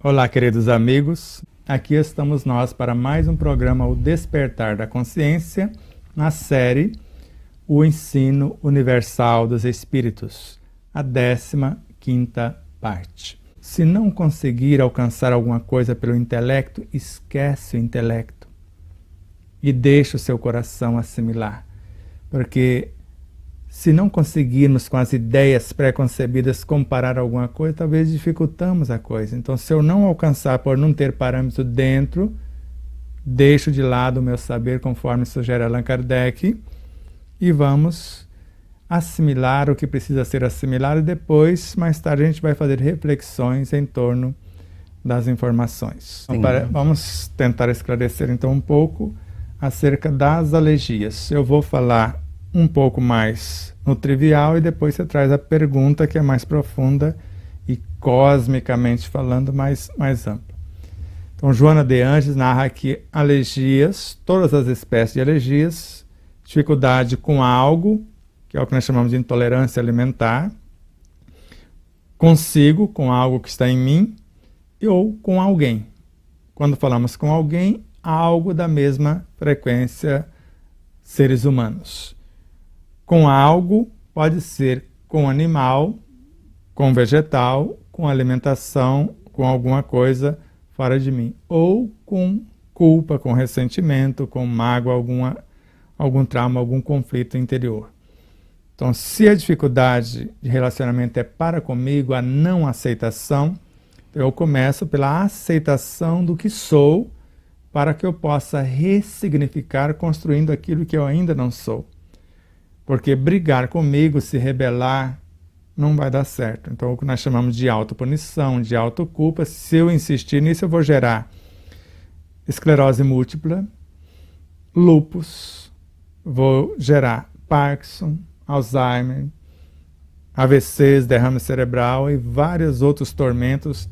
Olá, queridos amigos. Aqui estamos nós para mais um programa O Despertar da Consciência, na série O Ensino Universal dos Espíritos, a 15ª parte. Se não conseguir alcançar alguma coisa pelo intelecto, esquece o intelecto e deixa o seu coração assimilar. Porque se não conseguirmos com as ideias pré-concebidas comparar alguma coisa, talvez dificultamos a coisa. Então, se eu não alcançar por não ter parâmetro dentro, deixo de lado o meu saber, conforme sugere Allan Kardec, e vamos assimilar o que precisa ser assimilado e depois, mais tarde, a gente vai fazer reflexões em torno das informações. Vamos tentar esclarecer então um pouco acerca das alergias. Eu vou falar um pouco mais no trivial e depois você traz a pergunta que é mais profunda e cosmicamente falando mais ampla. Então, Joana de Angelis narra que alergias, todas as espécies de alergias, dificuldade com algo, que é o que nós chamamos de intolerância alimentar, consigo, com algo que está em mim, ou com alguém. Quando falamos com alguém, algo da mesma frequência, seres humanos. Com algo, pode ser com animal, com vegetal, com alimentação, com alguma coisa fora de mim. Ou com culpa, com ressentimento, com mágoa, algum trauma, algum conflito interior. Então, se a dificuldade de relacionamento é para comigo, a não aceitação, eu começo pela aceitação do que sou, para que eu possa ressignificar construindo aquilo que eu ainda não sou. Porque brigar comigo, se rebelar, não vai dar certo. Então, o que nós chamamos de autopunição, de autoculpa, se eu insistir nisso, eu vou gerar esclerose múltipla, lúpus, vou gerar Parkinson, Alzheimer, AVCs, derrame cerebral e vários outros tormentos,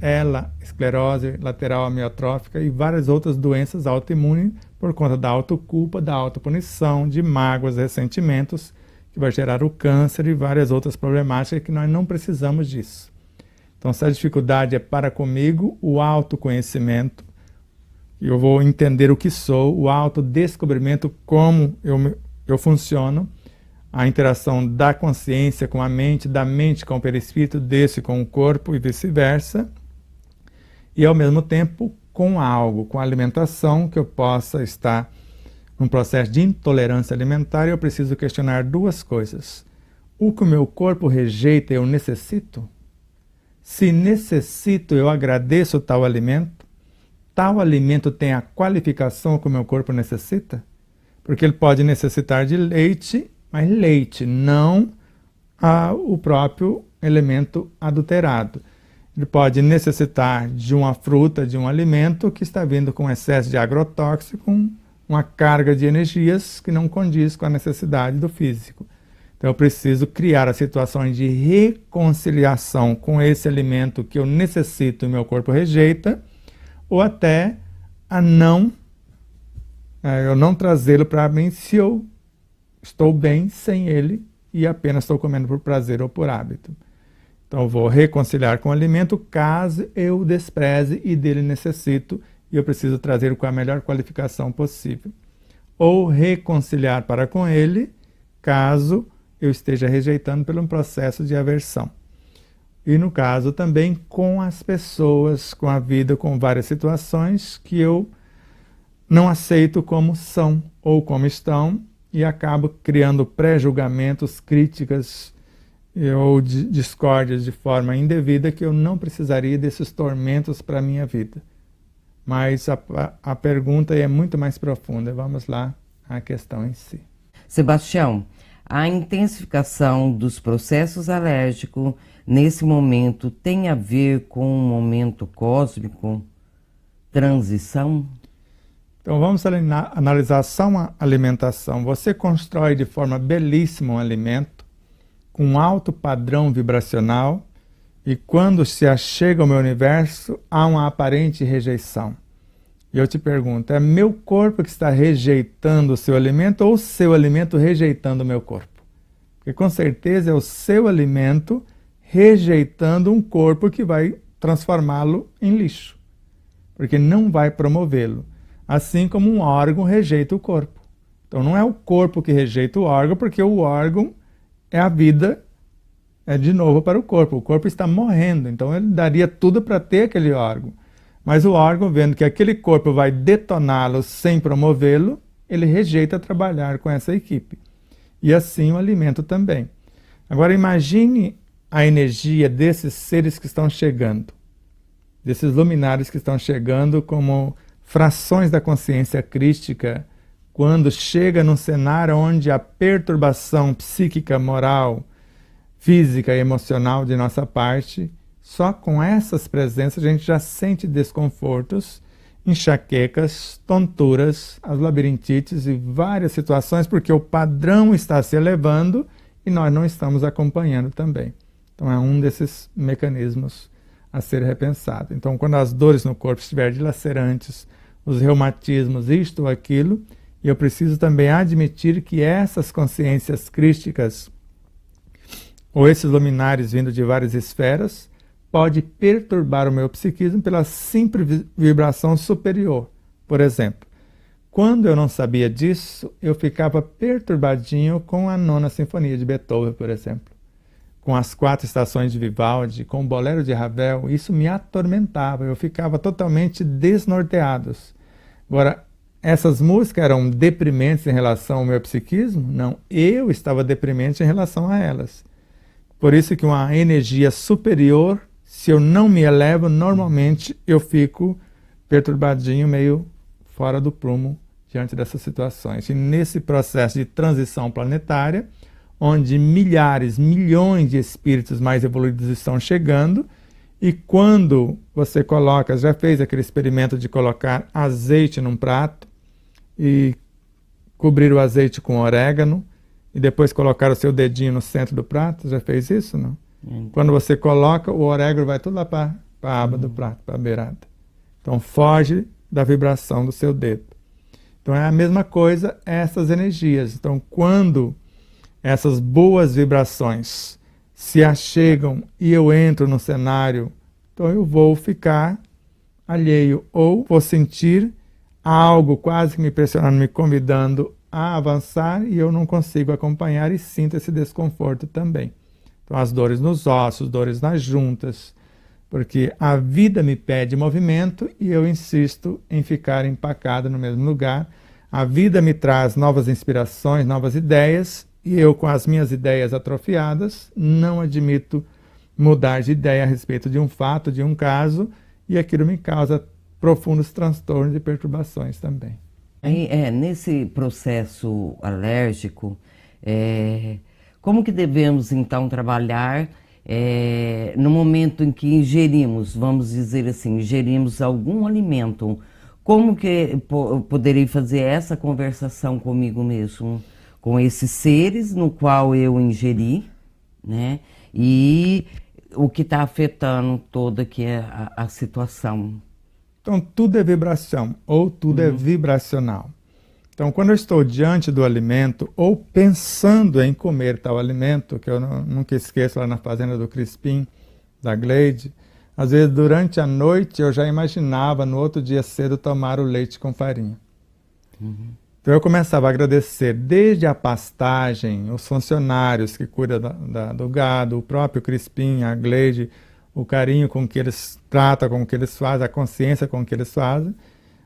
esclerose lateral amiotrófica e várias outras doenças autoimunes por conta da autoculpa, da autopunição, de mágoas, ressentimentos, que vai gerar o câncer e várias outras problemáticas que nós não precisamos disso. Então, se a dificuldade é para comigo, o autoconhecimento, eu vou entender o que sou, o autodescobrimento, como eu funciono, a interação da consciência com a mente, da mente com o perispírito, desse com o corpo e vice-versa, e ao mesmo tempo com algo, com a alimentação, que eu possa estar num processo de intolerância alimentar, eu preciso questionar duas coisas. O que o meu corpo rejeita, eu necessito? Se necessito, eu agradeço tal alimento tem a qualificação que o meu corpo necessita? Porque ele pode necessitar de leite, mas leite, não o próprio elemento adulterado. Ele pode necessitar de uma fruta, de um alimento que está vindo com excesso de agrotóxico, uma carga de energias que não condiz com a necessidade do físico. Então eu preciso criar as situações de reconciliação com esse alimento que eu necessito e meu corpo rejeita, ou até eu não trazê-lo para mim se eu estou bem sem ele e apenas estou comendo por prazer ou por hábito. Então eu vou reconciliar com o alimento caso eu o despreze e dele necessito e eu preciso trazer com a melhor qualificação possível. Ou reconciliar para com ele caso eu esteja rejeitando pelo processo de aversão. E no caso também com as pessoas, com a vida, com várias situações que eu não aceito como são ou como estão, e acabo criando pré-julgamentos, críticas ou discórdias de forma indevida que eu não precisaria desses tormentos para a minha vida. Mas a pergunta é muito mais profunda. Vamos lá à questão em si. Sebastião, a intensificação dos processos alérgicos nesse momento tem a ver com um momento cósmico, transição? Então vamos analisar só uma alimentação. Você constrói de forma belíssima um alimento com alto padrão vibracional e quando se achega ao meu universo há uma aparente rejeição. E eu te pergunto, é meu corpo que está rejeitando o seu alimento ou o seu alimento rejeitando o meu corpo? Porque com certeza é o seu alimento rejeitando um corpo que vai transformá-lo em lixo. porque não vai promovê-lo. Assim como um órgão rejeita o corpo. Então não é o corpo que rejeita o órgão, porque o órgão é a vida de novo para o corpo. O corpo está morrendo, então ele daria tudo para ter aquele órgão. Mas o órgão, vendo que aquele corpo vai detoná-lo sem promovê-lo, ele rejeita trabalhar com essa equipe. E assim o alimento também. Agora imagine a energia desses seres que estão chegando, desses luminares que estão chegando como frações da consciência crística, quando chega num cenário onde a perturbação psíquica, moral, física e emocional de nossa parte, só com essas presenças a gente já sente desconfortos, enxaquecas, tonturas, as labirintites e várias situações, porque o padrão está se elevando e nós não estamos acompanhando também. Então é um desses mecanismos a ser repensado. Então quando as dores no corpo estiverem dilacerantes, os reumatismos, isto ou aquilo, eu preciso também admitir que essas consciências crísticas ou esses luminares vindo de várias esferas pode perturbar o meu psiquismo pela simples vibração superior. Por exemplo, quando eu não sabia disso, eu ficava perturbadinho com a Nona Sinfonia de Beethoven, por exemplo, com as 4 estações de Vivaldi, com o Bolero de Ravel. Isso me atormentava, eu ficava totalmente desnorteado. Agora, essas músicas eram deprimentes em relação ao meu psiquismo? Não, eu estava deprimente em relação a elas. Por isso que uma energia superior, se eu não me elevo, normalmente eu fico perturbadinho, meio fora do prumo diante dessas situações. E nesse processo de transição planetária, onde milhares, milhões de espíritos mais evoluídos estão chegando, e quando você coloca, já fez aquele experimento de colocar azeite num prato e cobrir o azeite com orégano, e depois colocar o seu dedinho no centro do prato, já fez isso, não? Quando você coloca, o orégano vai tudo lá para a aba do prato, para a beirada. Então foge da vibração do seu dedo. Então é a mesma coisa essas energias. Então quando essas boas vibrações se achegam e eu entro no cenário, então eu vou ficar alheio ou vou sentir algo quase que me pressionando, me convidando a avançar e eu não consigo acompanhar e sinto esse desconforto também. Então as dores nos ossos, dores nas juntas, porque a vida me pede movimento e eu insisto em ficar empacado no mesmo lugar. A vida me traz novas inspirações, novas ideias e eu com as minhas ideias atrofiadas não admito mudar de ideia a respeito de um fato, de um caso, e aquilo me causa profundos transtornos e perturbações também. Nesse processo alérgico, como que devemos então trabalhar no momento em que ingerimos, vamos dizer assim, ingerimos algum alimento? Como que poderei fazer essa conversação comigo mesmo, com esses seres no qual eu ingeri, né? E o que está afetando toda aqui a situação? Então, tudo é vibração, ou tudo é vibracional. Então, quando eu estou diante do alimento, ou pensando em comer tal alimento, que eu nunca esqueço lá na fazenda do Crispim, da Gleide, às vezes durante a noite eu já imaginava no outro dia cedo tomar o leite com farinha. Então eu começava a agradecer desde a pastagem, os funcionários que cuidam do gado, o próprio Crispim, a Gleide, o carinho com que eles tratam, com que eles fazem, a consciência com que eles fazem,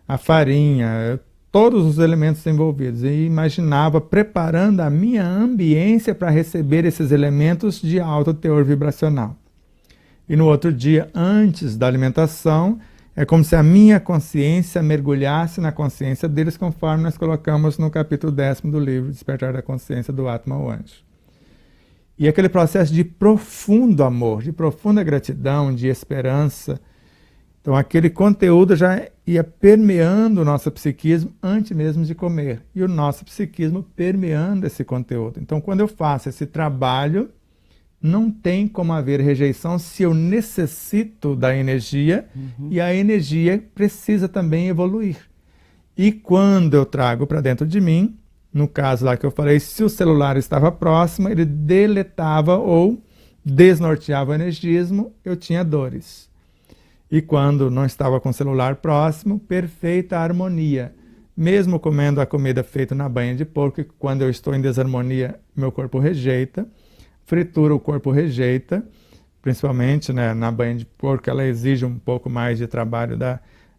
a farinha, todos os elementos envolvidos. E imaginava preparando a minha ambiência para receber esses elementos de alto teor vibracional. E no outro dia, antes da alimentação, é como se a minha consciência mergulhasse na consciência deles, conforme nós colocamos no capítulo 10º do livro Despertar da Consciência do Atma, o Anjo. E aquele processo de profundo amor, de profunda gratidão, de esperança. Então aquele conteúdo já ia permeando o nosso psiquismo antes mesmo de comer. E o nosso psiquismo permeando esse conteúdo. Então quando eu faço esse trabalho, não tem como haver rejeição se eu necessito da energia e a energia precisa também evoluir. E quando eu trago para dentro de mim, no caso lá que eu falei, se o celular estava próximo, ele deletava ou desnorteava o energismo, eu tinha dores. E quando não estava com o celular próximo, perfeita harmonia. Mesmo comendo a comida feita na banha de porco, que quando eu estou em desarmonia, meu corpo rejeita. Fritura, o corpo rejeita, principalmente, né, na banha de porco, ela exige um pouco mais de trabalho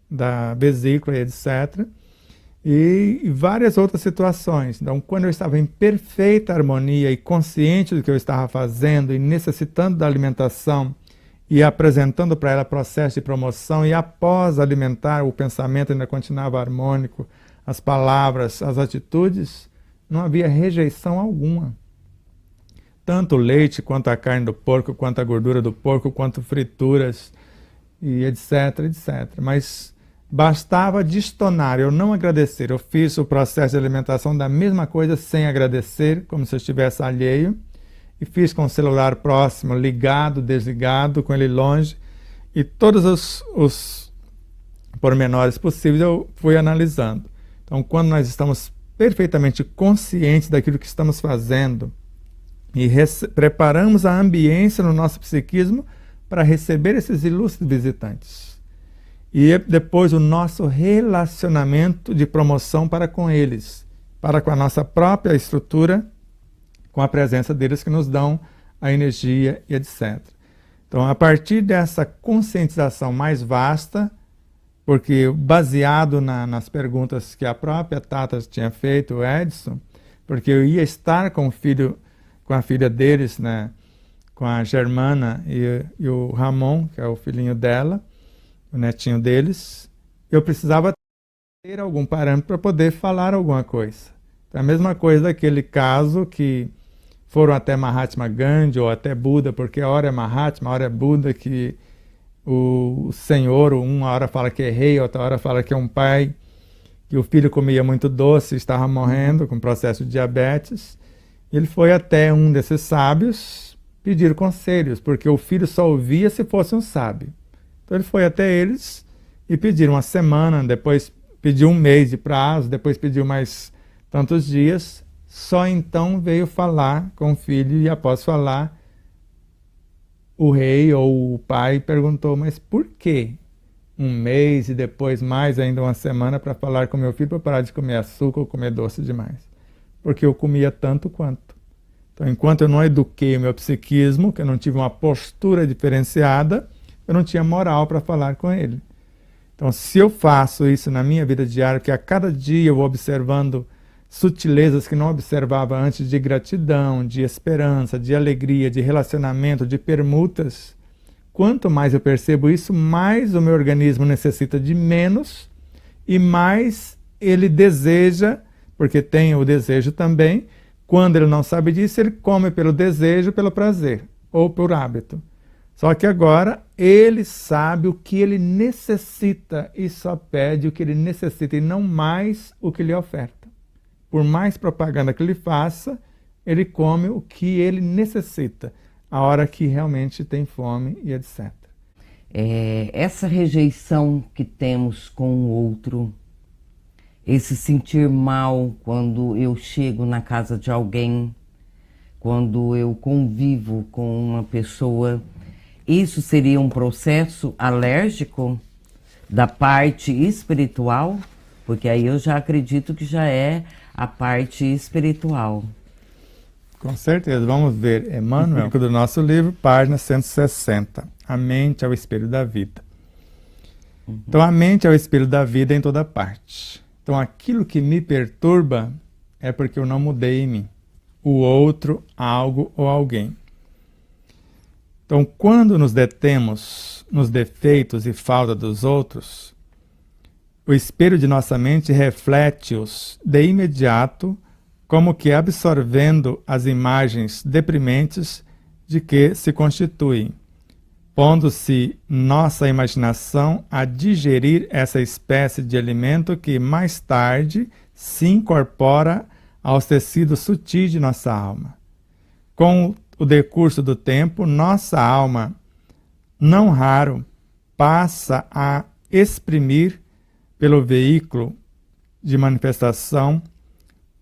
da vesícula, etc. E várias outras situações. Então, quando eu estava em perfeita harmonia e consciente do que eu estava fazendo e necessitando da alimentação e apresentando para ela processo de promoção, e após alimentar, o pensamento ainda continuava harmônico, as palavras, as atitudes, não havia rejeição alguma. Tanto o leite, quanto a carne do porco, quanto a gordura do porco, quanto frituras, e etc, etc. Mas bastava destonar, eu não agradecer. Eu fiz o processo de alimentação da mesma coisa sem agradecer, como se eu estivesse alheio. E fiz com o celular próximo, ligado, desligado, com ele longe. E todos os pormenores possíveis eu fui analisando. Então, quando nós estamos perfeitamente conscientes daquilo que estamos fazendo e preparamos a ambiência no nosso psiquismo para receber esses ilustres visitantes. E depois o nosso relacionamento de promoção para com eles, para com a nossa própria estrutura, com a presença deles que nos dão a energia e etc. Então, a partir dessa conscientização mais vasta, porque baseado nas perguntas que a própria Tata tinha feito, o Edson, porque eu ia estar com o filho, com a filha deles, né, com a Germana e o Ramon, que é o filhinho dela, o netinho deles, eu precisava ter algum parâmetro para poder falar alguma coisa. Então, a mesma coisa daquele caso que foram até Mahatma Gandhi ou até Buda, porque a hora é Mahatma, a hora é Buda, que o senhor, uma hora fala que é rei, outra hora fala que é um pai, que o filho comia muito doce e estava morrendo com processo de diabetes. Ele foi até um desses sábios pedir conselhos, porque o filho só ouvia se fosse um sábio. Então ele foi até eles e pediu uma semana, depois pediu um mês de prazo, depois pediu mais tantos dias. Só então veio falar com o filho e após falar, o rei ou o pai perguntou, mas por que um mês e depois mais ainda uma semana para falar com meu filho para parar de comer açúcar ou comer doce demais? Porque eu comia tanto quanto. Então, enquanto eu não eduquei o meu psiquismo, que eu não tive uma postura diferenciada, eu não tinha moral para falar com ele. Então, se eu faço isso na minha vida diária, que a cada dia eu vou observando sutilezas que não observava antes, de gratidão, de esperança, de alegria, de relacionamento, de permutas, quanto mais eu percebo isso, mais o meu organismo necessita de menos e mais ele deseja, porque tem o desejo também. Quando ele não sabe disso, ele come pelo desejo, pelo prazer ou por hábito. Só que agora ele sabe o que ele necessita e só pede o que ele necessita e não mais o que lhe oferta. Por mais propaganda que ele faça, ele come o que ele necessita, a hora que realmente tem fome e etc. Essa rejeição que temos com o outro, esse sentir mal quando eu chego na casa de alguém, quando eu convivo com uma pessoa, isso seria um processo alérgico da parte espiritual? Porque aí eu já acredito que já é a parte espiritual. Com certeza. Vamos ver Emmanuel, do nosso livro, página 160. A mente é o espelho da vida. Então, a mente é o espelho da vida em toda parte. Então, aquilo que me perturba é porque eu não mudei em mim. O outro, algo ou alguém. Então, quando nos detemos nos defeitos e falta dos outros, o espelho de nossa mente reflete-os de imediato, como que absorvendo as imagens deprimentes de que se constituem, pondo-se nossa imaginação a digerir essa espécie de alimento que mais tarde se incorpora aos tecidos sutis de nossa alma. Com o decurso do tempo, nossa alma, não raro, passa a exprimir pelo veículo de manifestação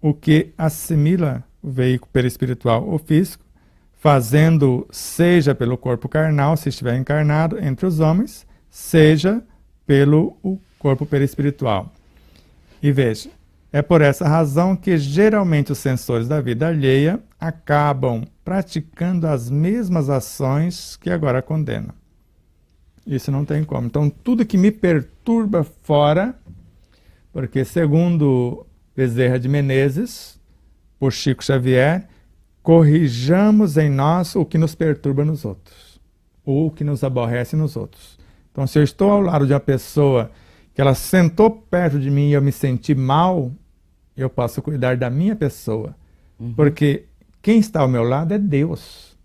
o que assimila o veículo perispiritual ou físico, fazendo, seja pelo corpo carnal, se estiver encarnado entre os homens, seja pelo o corpo perispiritual. E veja, é por essa razão que geralmente os sensores da vida alheia acabam praticando as mesmas ações que agora condenam. Isso não tem como. Então, tudo que me perturba fora, porque segundo Bezerra de Menezes, por Chico Xavier, corrijamos em nós o que nos perturba nos outros, ou o que nos aborrece nos outros. Então, se eu estou ao lado de uma pessoa que ela sentou perto de mim e eu me senti mal, eu posso cuidar da minha pessoa. Porque quem está ao meu lado é Deus.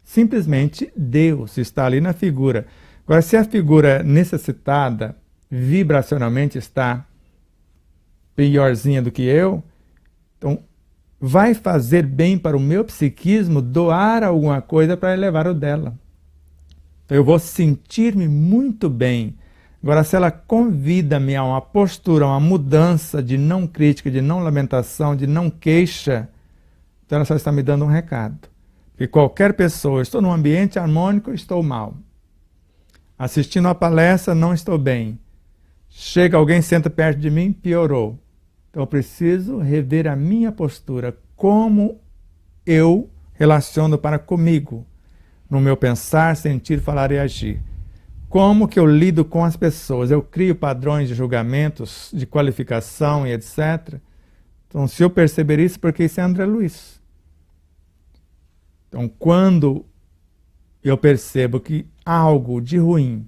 Simplesmente Deus está ali na figura. Agora, se a figura necessitada, vibracionalmente está piorzinha do que eu, então vai fazer bem para o meu psiquismo doar alguma coisa para elevar o dela. Então eu vou sentir-me muito bem. Agora, se ela convida-me a uma postura, a uma mudança de não crítica, de não lamentação, de não queixa, então ela só está me dando um recado. Porque qualquer pessoa, estou num ambiente harmônico, estou mal. Assistindo a palestra, não estou bem. Chega alguém, senta perto de mim, piorou. Então eu preciso rever a minha postura, como eu relaciono para comigo, no meu pensar, sentir, falar e agir. Como que eu lido com as pessoas? Eu crio padrões de julgamentos, de qualificação e etc. Então, se eu perceber isso, porque isso é André Luiz. Então, quando eu percebo que algo de ruim,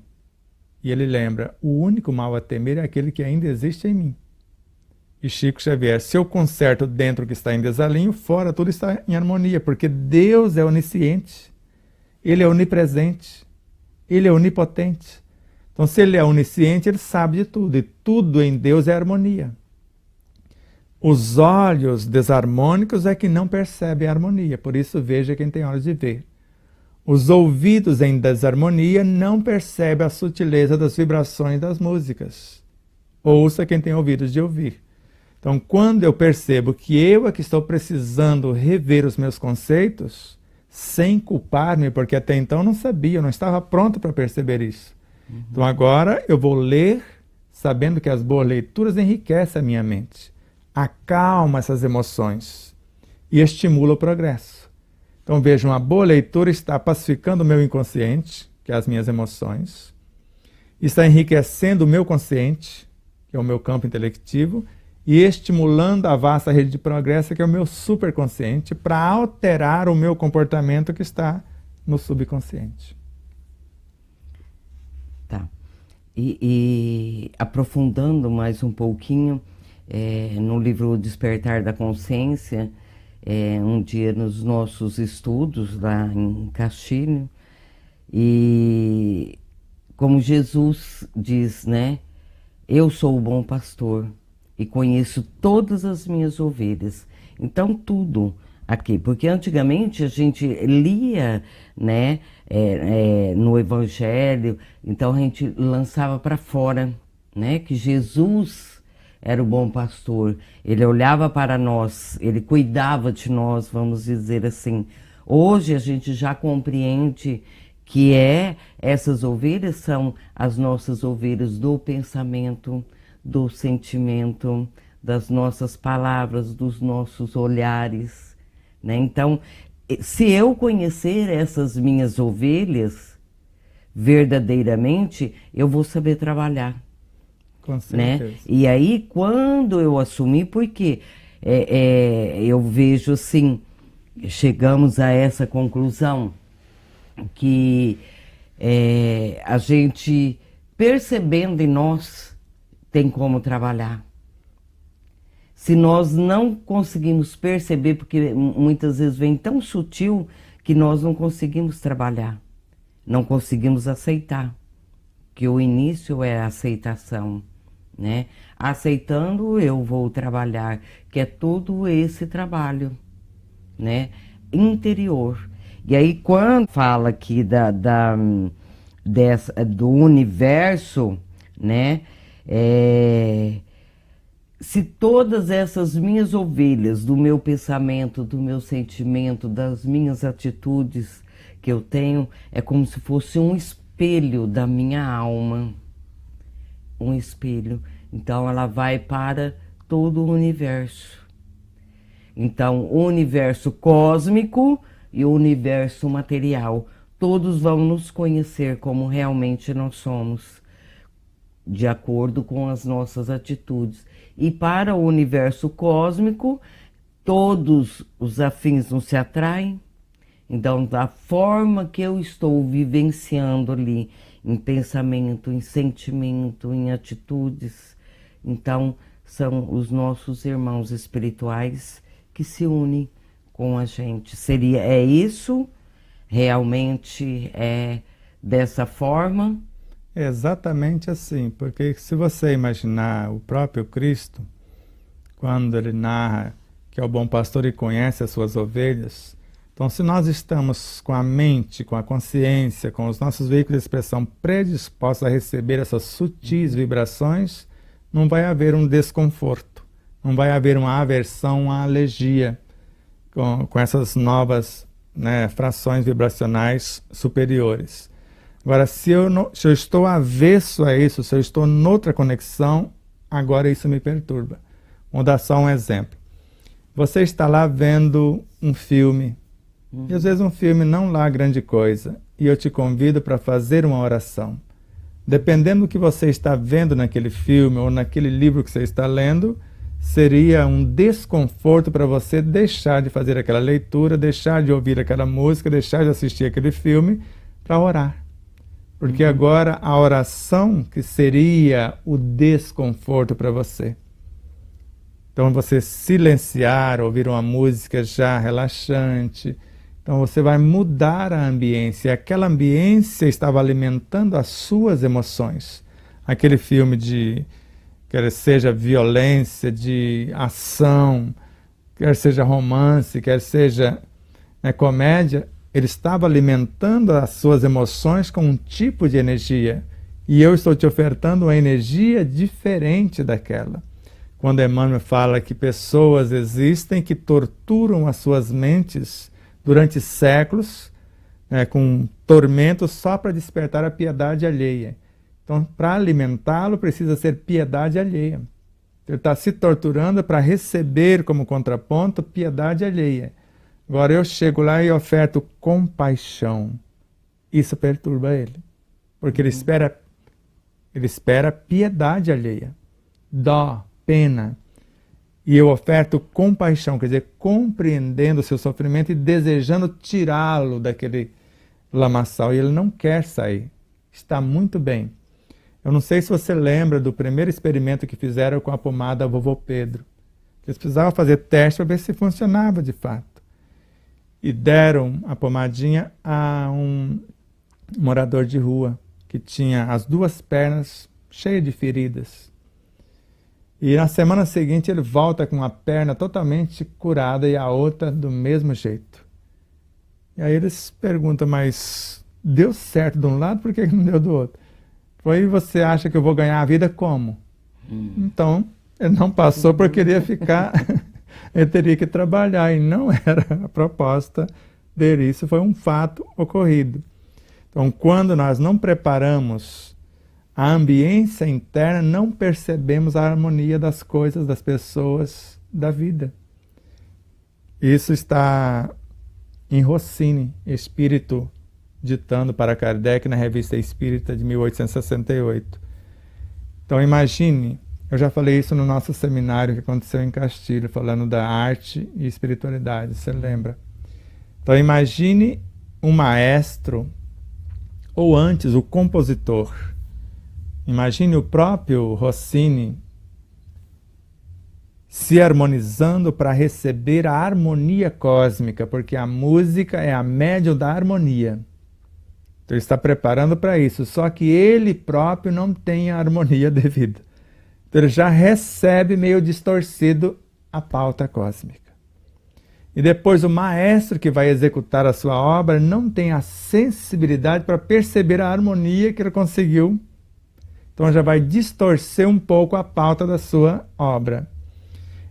e ele lembra, o único mal a temer é aquele que ainda existe em mim. E Chico Xavier, se eu conserto dentro o que está em desalinho, fora tudo está em harmonia, porque Deus é onisciente, Ele é onipresente, Ele é onipotente. Então, se Ele é onisciente, Ele sabe de tudo, e tudo em Deus é harmonia. Os olhos desarmônicos é que não percebem a harmonia, por isso veja quem tem olhos de ver. Os ouvidos em desarmonia não percebem a sutileza das vibrações das músicas. Ouça quem tem ouvidos de ouvir. Então, quando eu percebo que eu é que estou precisando rever os meus conceitos, sem culpar-me, porque até então eu não sabia, eu não estava pronto para perceber isso. Então agora eu vou ler, sabendo que as boas leituras enriquecem a minha mente, acalma essas emoções e estimula o progresso. Então veja, uma boa leitura está pacificando o meu inconsciente, que é as minhas emoções, está enriquecendo o meu consciente, que é o meu campo intelectivo, e estimulando a vasta rede de progresso, que é o meu superconsciente, para alterar o meu comportamento que está no subconsciente. Tá. E aprofundando mais um pouquinho, no livro Despertar da Consciência, um dia nos nossos estudos lá em Castilho, e como Jesus diz, né? Eu sou o bom pastor e conheço todas as minhas ovelhas. Então tudo aqui, porque antigamente a gente lia, né, no Evangelho, então a gente lançava para fora, né, que Jesus era o bom pastor, ele olhava para nós, ele cuidava de nós, vamos dizer assim. Hoje a gente já compreende que essas ovelhas são as nossas ovelhas do pensamento, do sentimento, das nossas palavras, dos nossos olhares, né? Então, se eu conhecer essas minhas ovelhas verdadeiramente, eu vou saber trabalhar. Com certeza. Né? E aí, quando eu assumi, porque eu vejo assim, chegamos a essa conclusão, que a gente, percebendo em nós, tem como trabalhar. Se nós não conseguimos perceber, porque muitas vezes vem tão sutil que nós não conseguimos trabalhar, não conseguimos aceitar, que o início é a aceitação, né? Aceitando, eu vou trabalhar, que é todo esse trabalho, né? Interior. E aí, quando fala aqui do universo, né? Se todas essas minhas ovelhas, do meu pensamento, do meu sentimento, das minhas atitudes que eu tenho, é como se fosse um espelho da minha alma. Um espelho. Então ela vai para todo o universo. Então o universo cósmico e o universo material, todos vão nos conhecer como realmente nós somos, de acordo com as nossas atitudes. E para o universo cósmico, todos os afins não se atraem. Então, da forma que eu estou vivenciando ali, em pensamento, em sentimento, em atitudes, então são os nossos irmãos espirituais que se unem com a gente. É isso? Realmente é dessa forma? É exatamente assim, porque se você imaginar o próprio Cristo, quando ele narra que é o bom pastor e conhece as suas ovelhas, então se nós estamos com a mente, com a consciência, com os nossos veículos de expressão predispostos a receber essas sutis vibrações, não vai haver um desconforto, não vai haver uma aversão, uma alergia com essas novas, né, frações vibracionais superiores. Agora, se eu estou avesso a isso, se eu estou noutra conexão, agora isso me perturba. Vou dar só um exemplo. Você está lá vendo um filme, e às vezes um filme não lá grande coisa, e eu te convido para fazer uma oração. Dependendo do que você está vendo naquele filme ou naquele livro que você está lendo, seria um desconforto para você deixar de fazer aquela leitura, deixar de ouvir aquela música, deixar de assistir aquele filme para orar. Porque agora a oração que seria o desconforto para você. Então você silenciar, ouvir uma música já relaxante. Então você vai mudar a ambiência. Aquela ambiência estava alimentando as suas emoções. Aquele filme de, quer seja violência, de ação, quer seja romance, quer seja comédia, ele estava alimentando as suas emoções com um tipo de energia. E eu estou te ofertando uma energia diferente daquela. Quando Emmanuel fala que pessoas existem que torturam as suas mentes durante séculos, com tormentos só para despertar a piedade alheia. Então, para alimentá-lo, precisa ser piedade alheia. Ele está se torturando para receber como contraponto piedade alheia. Agora eu chego lá e oferto compaixão. Isso perturba ele. Porque ele espera piedade alheia. Dó, pena. E eu oferto compaixão, quer dizer, compreendendo o seu sofrimento e desejando tirá-lo daquele lamaçal. E ele não quer sair. Está muito bem. Eu não sei se você lembra do primeiro experimento que fizeram com a pomada Vovô Pedro. Eles precisavam fazer teste para ver se funcionava de fato. E deram a pomadinha a um morador de rua que tinha as duas pernas cheias de feridas. E na semana seguinte ele volta com a perna totalmente curada e a outra do mesmo jeito. E aí eles perguntam, mas deu certo de um lado, por que não deu do outro? Foi, você acha que eu vou ganhar a vida como? Então, ele não passou porque queria ficar, ele teria que trabalhar, e não era a proposta dele. Isso foi um fato ocorrido. Então, quando nós não preparamos a ambiência interna, não percebemos a harmonia das coisas, das pessoas, da vida. Isso está em Rossini, Espírito ditando para Kardec na Revista Espírita de 1868. Então imagine, eu já falei isso no nosso seminário que aconteceu em Castilho, falando da arte e espiritualidade, você lembra? Então imagine um maestro, ou antes o compositor. Imagine o próprio Rossini se harmonizando para receber a harmonia cósmica, porque a música é a médium da harmonia. Então ele está preparando para isso, só que ele próprio não tem a harmonia devida. Então ele já recebe meio distorcido a pauta cósmica. E depois o maestro que vai executar a sua obra não tem a sensibilidade para perceber a harmonia que ele conseguiu. Então já vai distorcer um pouco a pauta da sua obra.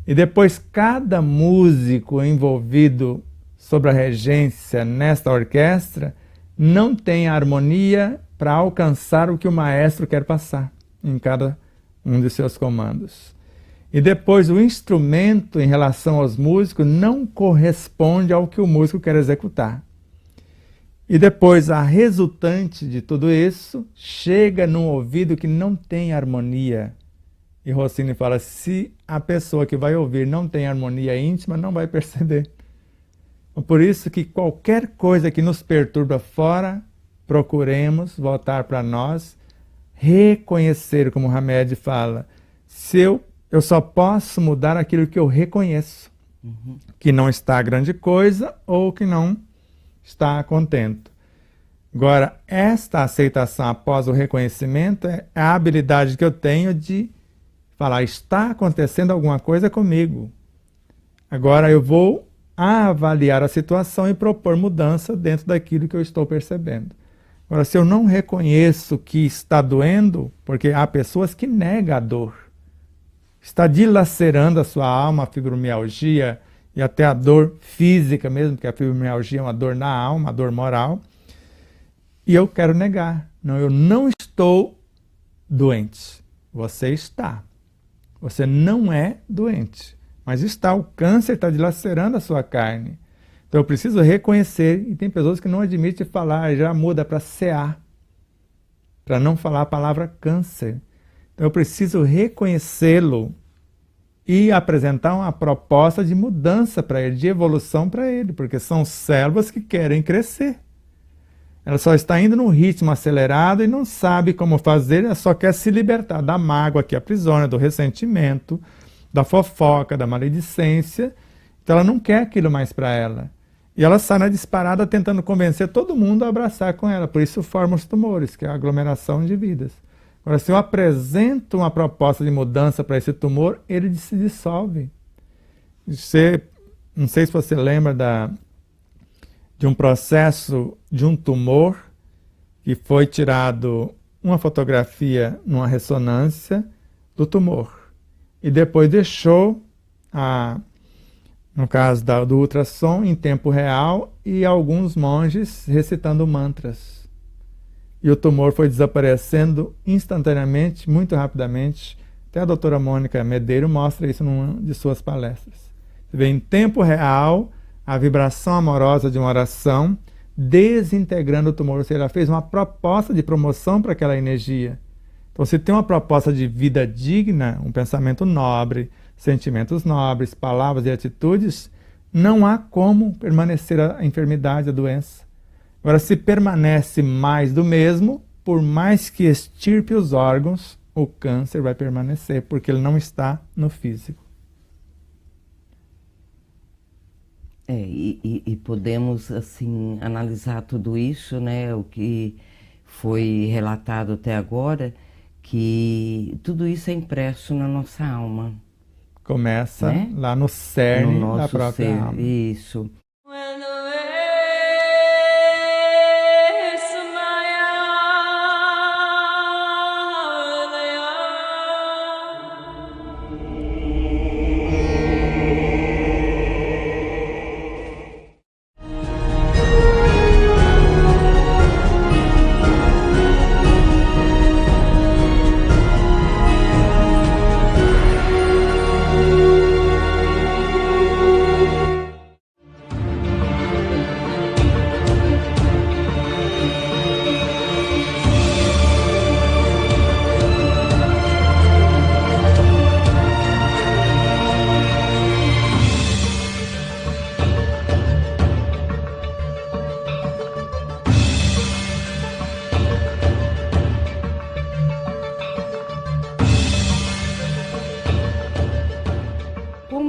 E depois cada músico envolvido sob a regência nesta orquestra não tem a harmonia para alcançar o que o maestro quer passar em cada um de seus comandos. E depois o instrumento em relação aos músicos não corresponde ao que o músico quer executar. E depois a resultante de tudo isso chega num ouvido que não tem harmonia. E Rossini fala, se a pessoa que vai ouvir não tem harmonia íntima, não vai perceber. Por isso que qualquer coisa que nos perturba fora, procuremos voltar para nós, reconhecer, como Hamed fala, se eu só posso mudar aquilo que eu reconheço, que não está grande coisa ou que não está contento. Agora, esta aceitação após o reconhecimento é a habilidade que eu tenho de falar, está acontecendo alguma coisa comigo. Agora eu vou avaliar a situação e propor mudança dentro daquilo que eu estou percebendo. Agora, se eu não reconheço que está doendo, porque há pessoas que negam a dor, está dilacerando a sua alma, a fibromialgia e até a dor física mesmo, porque a fibromialgia é uma dor na alma, uma dor moral, e eu quero negar. Não, eu não estou doente. Você está. Você não é doente, mas está. O câncer está dilacerando a sua carne. Então eu preciso reconhecer, e tem pessoas que não admitem falar, já muda para CA, para não falar a palavra câncer. Então eu preciso reconhecê-lo e apresentar uma proposta de mudança para ele, de evolução para ele, porque são células que querem crescer. Ela só está indo num ritmo acelerado e não sabe como fazer, ela só quer se libertar da mágoa que aprisiona, do ressentimento, da fofoca, da maledicência. Então ela não quer aquilo mais para ela. E ela sai na disparada tentando convencer todo mundo a abraçar com ela. Por isso forma os tumores, que é a aglomeração de vidas. Agora, se eu apresento uma proposta de mudança para esse tumor, ele se dissolve. Não sei se você lembra de um processo de um tumor que foi tirado uma fotografia numa ressonância do tumor. E depois deixou, no caso do ultrassom, em tempo real, e alguns monges recitando mantras. E o tumor foi desaparecendo instantaneamente, muito rapidamente. Até a doutora Mônica Medeiro mostra isso numa de suas palestras. Você vê em tempo real a vibração amorosa de uma oração desintegrando o tumor. Ou seja, ela fez uma proposta de promoção para aquela energia. Então, se tem uma proposta de vida digna, um pensamento nobre, sentimentos nobres, palavras e atitudes, não há como permanecer a enfermidade, a doença. Agora, se permanece mais do mesmo, por mais que extirpe os órgãos, o câncer vai permanecer, porque ele não está no físico. E podemos, assim, analisar tudo isso, né, o que foi relatado até agora, que tudo isso é impresso na nossa alma. Começa, né, lá no cerne da própria alma. Isso.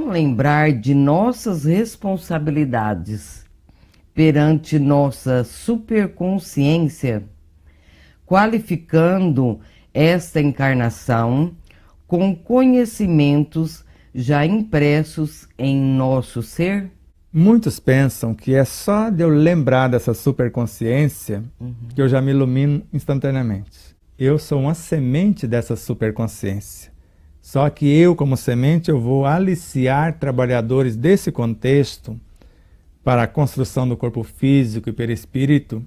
Lembrar de nossas responsabilidades perante nossa superconsciência, qualificando esta encarnação com conhecimentos já impressos em nosso ser? Muitos pensam que é só de eu lembrar dessa superconsciência que eu já me ilumino instantaneamente. Eu sou uma semente dessa superconsciência. Só que eu, como semente, eu vou aliciar trabalhadores desse contexto para a construção do corpo físico e perispírito,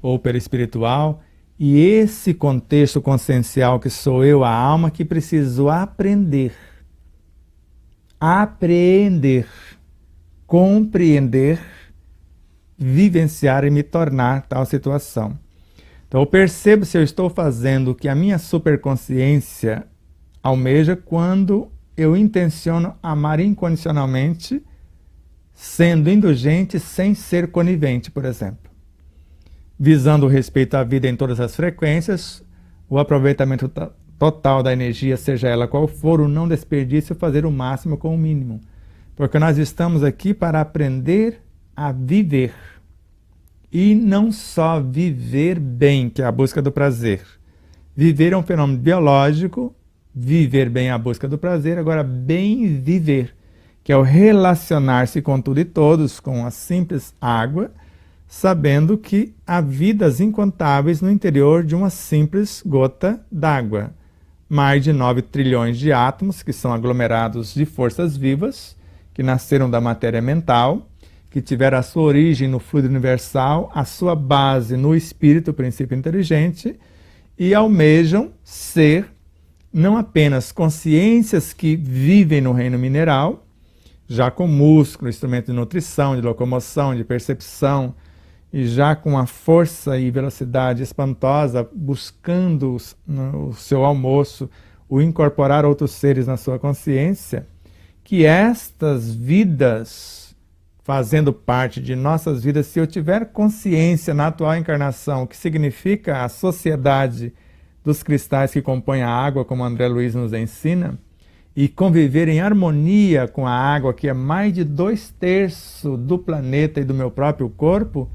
ou perispiritual, E esse contexto consciencial que sou eu, a alma, que preciso aprender, apreender, compreender, vivenciar e me tornar tal situação. Então eu percebo se eu estou fazendo o que a minha superconsciência almeja quando eu intenciono amar incondicionalmente, sendo indulgente sem ser conivente, por exemplo. Visando o respeito à vida em todas as frequências, o aproveitamento total da energia, seja ela qual for, o não desperdício, fazer o máximo com o mínimo. Porque nós estamos aqui para aprender a viver. E não só viver bem, que é a busca do prazer. Viver é um fenômeno biológico, viver bem é a busca do prazer, agora bem viver, que é o relacionar-se com tudo e todos, com a simples água, sabendo que há vidas incontáveis no interior de uma simples gota d'água. Mais de 9 trilhões de átomos, que são aglomerados de forças vivas, que nasceram da matéria mental, que tiveram a sua origem no fluido universal, a sua base no espírito, o princípio inteligente, e almejam ser não apenas consciências que vivem no reino mineral, já com músculo, instrumento de nutrição, de locomoção, de percepção, e já com a força e velocidade espantosa, buscando o seu almoço, o incorporar outros seres na sua consciência, que estas vidas, fazendo parte de nossas vidas, se eu tiver consciência na atual encarnação, o que significa a sociedade dos cristais que compõem a água, como André Luiz nos ensina, e conviver em harmonia com a água, que é mais de 2/3 do planeta e do meu próprio corpo,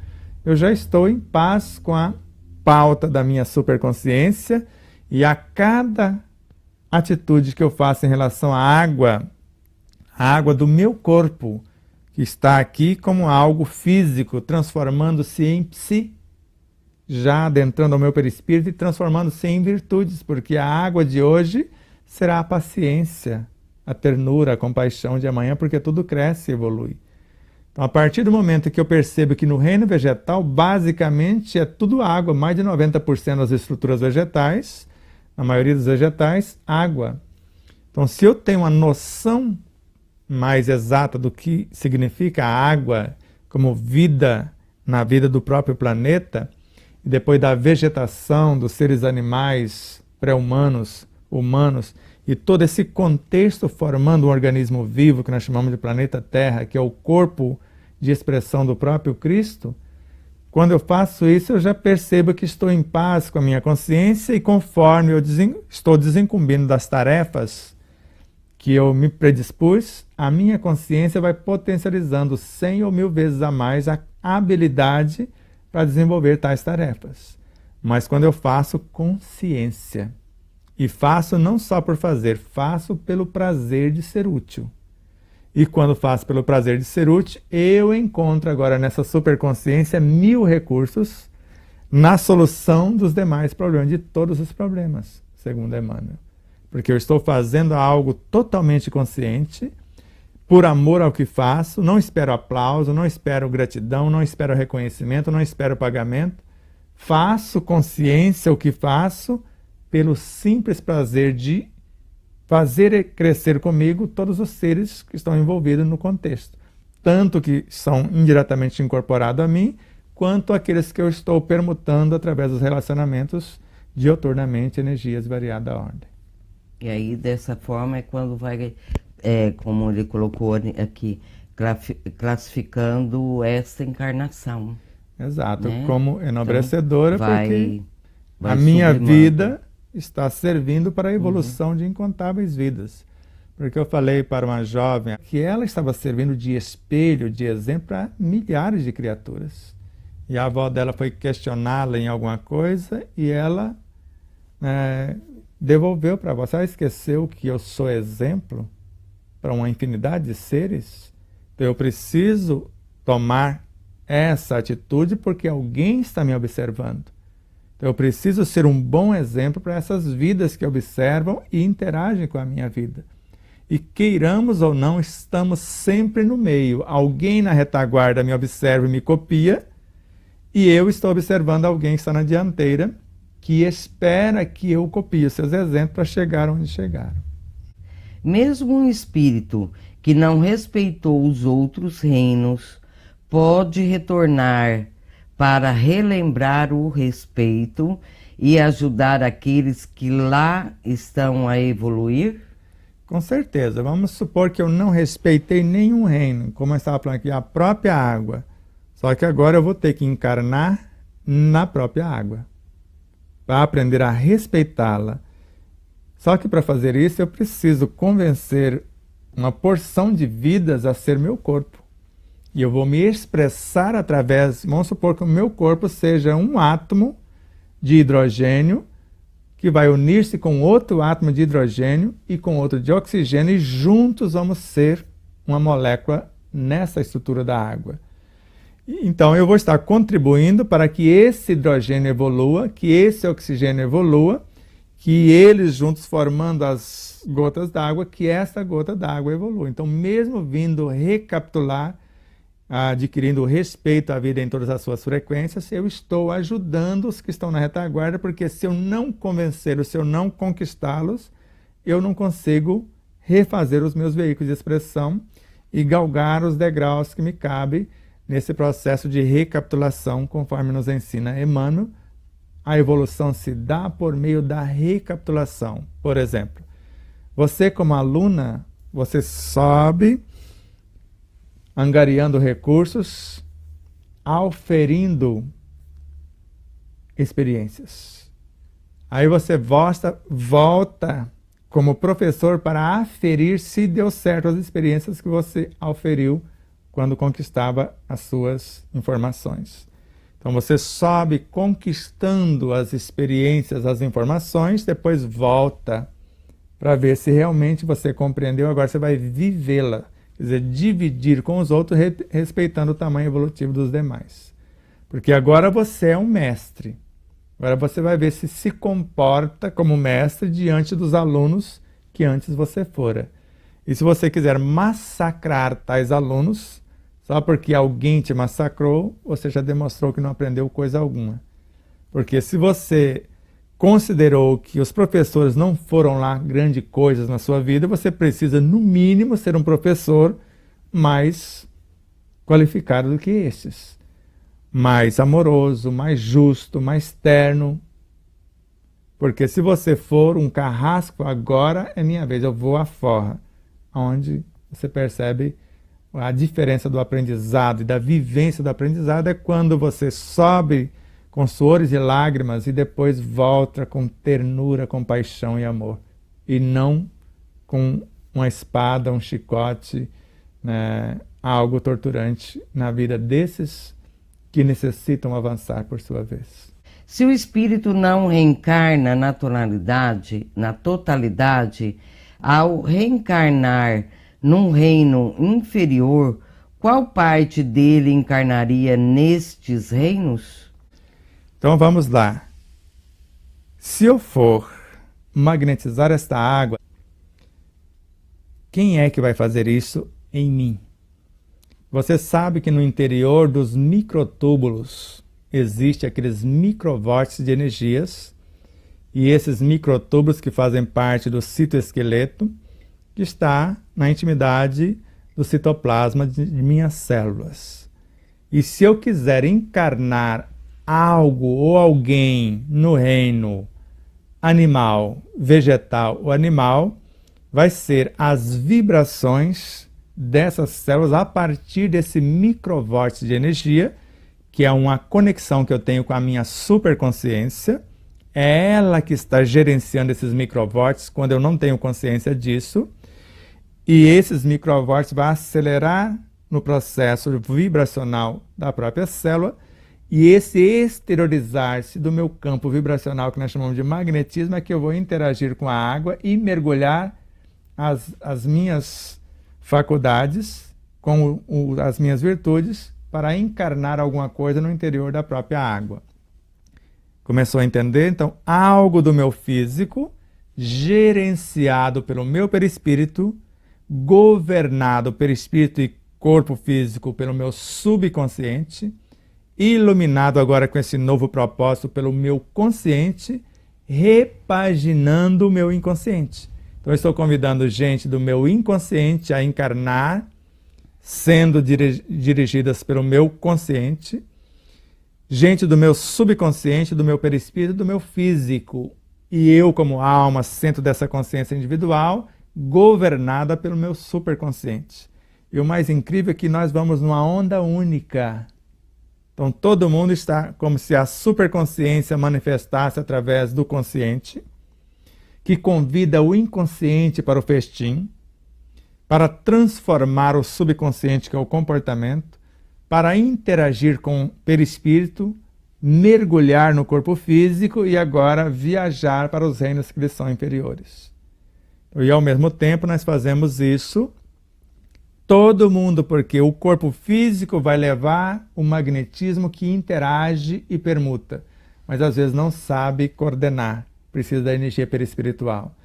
eu já estou em paz com a pauta da minha superconsciência, e a cada atitude que eu faço em relação à água, a água do meu corpo, que está aqui como algo físico, transformando-se em psi, já adentrando ao meu perispírito e transformando-se em virtudes, porque a água de hoje será a paciência, a ternura, a compaixão de amanhã, porque tudo cresce e evolui. Então, a partir do momento que eu percebo que no reino vegetal, basicamente, é tudo água, mais de 90% das estruturas vegetais, na maioria dos vegetais, água. Então, se eu tenho uma noção mais exata do que significa a água como vida na vida do próprio planeta, e depois da vegetação, dos seres animais pré-humanos, humanos, e todo esse contexto formando um organismo vivo que nós chamamos de planeta Terra, que é o corpo de expressão do próprio Cristo, quando eu faço isso, eu já percebo que estou em paz com a minha consciência, e conforme eu estou desincumbindo das tarefas que eu me predispus, a minha consciência vai potencializando 100 ou 1000 vezes a mais a habilidade para desenvolver tais tarefas. Mas quando eu faço consciência, e faço não só por fazer, faço pelo prazer de ser útil. E quando faço pelo prazer de ser útil, eu encontro agora nessa superconsciência 1000 recursos na solução dos demais problemas, de todos os problemas, segundo Emmanuel. Porque eu estou fazendo algo totalmente consciente, por amor ao que faço, não espero aplauso, não espero gratidão, não espero reconhecimento, não espero pagamento. Faço consciência o que faço pelo simples prazer de fazer crescer comigo todos os seres que estão envolvidos no contexto. Tanto que são indiretamente incorporados a mim, quanto aqueles que eu estou permutando através dos relacionamentos dioturnamente, energias de variada ordem. E aí, dessa forma, é quando vai, como ele colocou aqui, classificando essa encarnação. Exato, né? como enobrecedora, então, porque vai a minha sublimando. vida está servindo para a evolução de incontáveis vidas. Porque eu falei para uma jovem que ela estava servindo de espelho, de exemplo para milhares de criaturas. E a avó dela foi questioná-la em alguma coisa e ela devolveu para a avó. Ela esqueceu que eu sou exemplo para uma infinidade de seres? Então eu preciso tomar essa atitude porque alguém está me observando. Então eu preciso ser um bom exemplo para essas vidas que observam e interagem com a minha vida. E queiramos ou não, estamos sempre no meio. Alguém na retaguarda me observa e me copia, e eu estou observando alguém que está na dianteira que espera que eu copie os seus exemplos para chegar onde chegaram. Mesmo um espírito que não respeitou os outros reinos pode retornar para relembrar o respeito e ajudar aqueles que lá estão a evoluir? Com certeza. Vamos supor que eu não respeitei nenhum reino, como eu estava falando aqui, a própria água. Só que agora eu vou ter que encarnar na própria água, para aprender a respeitá-la. Só que para fazer isso eu preciso convencer uma porção de vidas a ser meu corpo. E eu vou me expressar através, vamos supor que o meu corpo seja um átomo de hidrogênio que vai unir-se com outro átomo de hidrogênio e com outro de oxigênio, e juntos vamos ser uma molécula nessa estrutura da água. Então eu vou estar contribuindo para que esse hidrogênio evolua, que esse oxigênio evolua, que eles juntos formando as gotas d'água, que essa gota d'água evolua. Então, mesmo vindo recapitular, adquirindo respeito à vida em todas as suas frequências, eu estou ajudando os que estão na retaguarda, porque se eu não convencê-los, se eu não conquistá-los, eu não consigo refazer os meus veículos de expressão e galgar os degraus que me cabem nesse processo de recapitulação, conforme nos ensina Emmanuel. A evolução se dá por meio da recapitulação. Por exemplo, você como aluna, você sobe angariando recursos, auferindo experiências. Aí você volta como professor para aferir se deu certo as experiências que você auferiu quando conquistava as suas informações. Então você sobe conquistando as experiências, as informações, depois volta para ver se realmente você compreendeu, agora você vai vivê-la. Quer dizer, dividir com os outros, respeitando o tamanho evolutivo dos demais. Porque agora você é um mestre. Agora você vai ver se comporta como mestre diante dos alunos que antes você fora. E se você quiser massacrar tais alunos, só porque alguém te massacrou, você já demonstrou que não aprendeu coisa alguma. Porque se você considerou que os professores não foram lá grandes coisas na sua vida, você precisa, no mínimo, ser um professor mais qualificado do que esses. Mais amoroso, mais justo, mais terno. Porque se você for um carrasco, agora é minha vez, eu vou à forra. Onde você percebe a diferença do aprendizado e da vivência do aprendizado é quando você sobe com suores e lágrimas e depois volta com ternura, compaixão e amor. E não com uma espada, um chicote, né, algo torturante na vida desses que necessitam avançar por sua vez. Se o espírito não reencarna na totalidade, ao reencarnar num reino inferior, qual parte dele encarnaria nestes reinos? Então vamos lá. Se eu for magnetizar esta água, quem é que vai fazer isso em mim? Você sabe que no interior dos microtúbulos existe aqueles microvórtices de energias, e esses microtúbulos que fazem parte do citoesqueleto, que está na intimidade do citoplasma de minhas células. E se eu quiser encarnar algo ou alguém no reino animal, vegetal ou animal, vai ser as vibrações dessas células a partir desse microvórtice de energia, que é uma conexão que eu tenho com a minha superconsciência. É ela que está gerenciando esses microvórtices quando eu não tenho consciência disso. E esses microvórtices vão acelerar no processo vibracional da própria célula, e esse exteriorizar-se do meu campo vibracional, que nós chamamos de magnetismo, é que eu vou interagir com a água e mergulhar as minhas faculdades com as minhas virtudes para encarnar alguma coisa no interior da própria água. Começou a entender? Então, algo do meu físico, gerenciado pelo meu perispírito, governado perispírito e corpo físico pelo meu subconsciente, iluminado agora com esse novo propósito pelo meu consciente, repaginando o meu inconsciente. Então eu estou convidando gente do meu inconsciente a encarnar, sendo dirigidas pelo meu consciente, gente do meu subconsciente, do meu perispírito, do meu físico, e eu como alma, centro dessa consciência individual, governada pelo meu superconsciente. E o mais incrível é que nós vamos numa onda única. Então todo mundo está como se a superconsciência manifestasse através do consciente, que convida o inconsciente para o festim, para transformar o subconsciente, que é o comportamento, para interagir com o perispírito, mergulhar no corpo físico e agora viajar para os reinos que lhe são inferiores. E ao mesmo tempo nós fazemos isso, todo mundo, porque o corpo físico vai levar o magnetismo que interage e permuta, mas às vezes não sabe coordenar, precisa da energia perispiritual.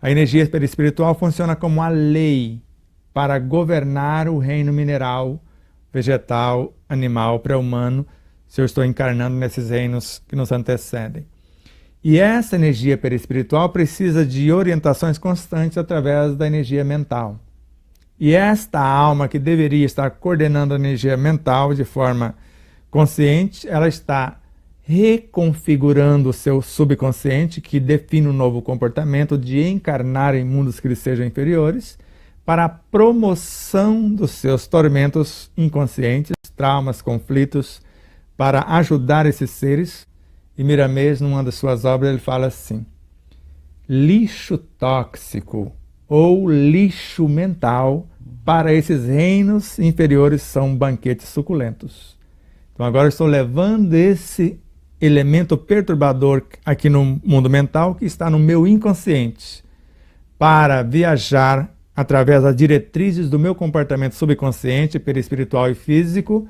A energia perispiritual funciona como a lei para governar o reino mineral, vegetal, animal, pré-humano, se eu estou encarnando nesses reinos que nos antecedem. E essa energia perispiritual precisa de orientações constantes através da energia mental. E esta alma que deveria estar coordenando a energia mental de forma consciente, ela está reconfigurando o seu subconsciente, que define um novo comportamento de encarnar em mundos que lhe sejam inferiores, para a promoção dos seus tormentos inconscientes, traumas, conflitos, para ajudar esses seres. E Miramês, numa das suas obras, ele fala assim: lixo tóxico ou lixo mental para esses reinos inferiores são banquetes suculentos. Então agora eu estou levando esse elemento perturbador aqui no mundo mental, que está no meu inconsciente, para viajar através das diretrizes do meu comportamento subconsciente, perispiritual e físico,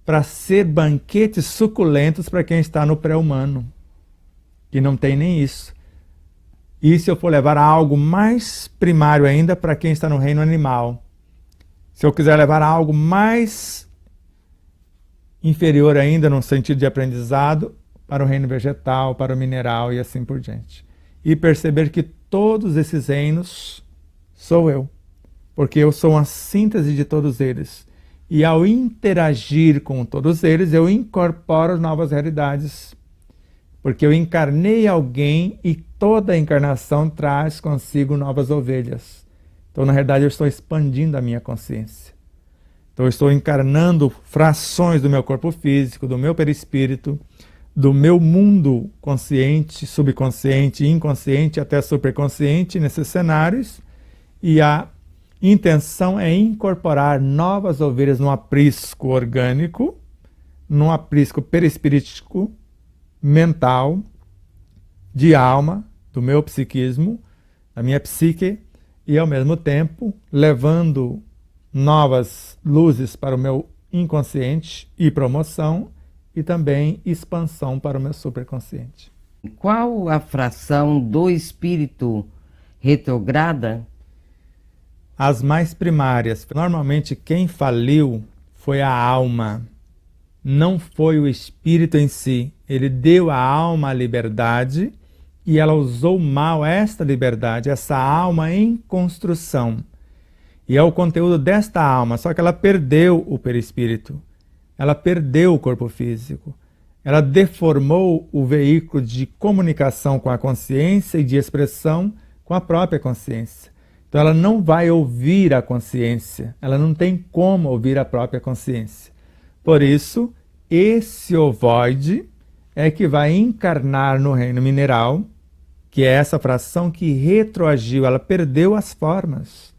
para ser banquetes suculentos para quem está no pré-humano, que não tem nem isso. E se eu for levar a algo mais primário ainda, para quem está no reino animal. Se eu quiser levar a algo mais inferior ainda, no sentido de aprendizado, para o reino vegetal, para o mineral e assim por diante. E perceber que todos esses reinos sou eu, porque eu sou uma síntese de todos eles. E ao interagir com todos eles, eu incorporo novas realidades, porque eu encarnei alguém e toda a encarnação traz consigo novas ovelhas. Então, na verdade, eu estou expandindo a minha consciência. Então, eu estou encarnando frações do meu corpo físico, do meu perispírito, do meu mundo consciente, subconsciente, inconsciente, até superconsciente, nesses cenários, e a intenção é incorporar novas ovelhas num aprisco orgânico, num aprisco perispirítico, mental, de alma, do meu psiquismo, da minha psique, e ao mesmo tempo levando novas luzes para o meu inconsciente e promoção, e também expansão para o meu superconsciente. Qual a fração do espírito retrograda? As mais primárias. Normalmente quem faliu foi a alma, não foi o espírito em si. Ele deu à alma a liberdade e ela usou mal esta liberdade, essa alma em construção. E é o conteúdo desta alma, só que ela perdeu o perispírito. Ela perdeu o corpo físico, ela deformou o veículo de comunicação com a consciência e de expressão com a própria consciência. Então ela não vai ouvir a consciência, ela não tem como ouvir a própria consciência. Por isso, esse ovoide é que vai encarnar no reino mineral, que é essa fração que retroagiu, ela perdeu as formas.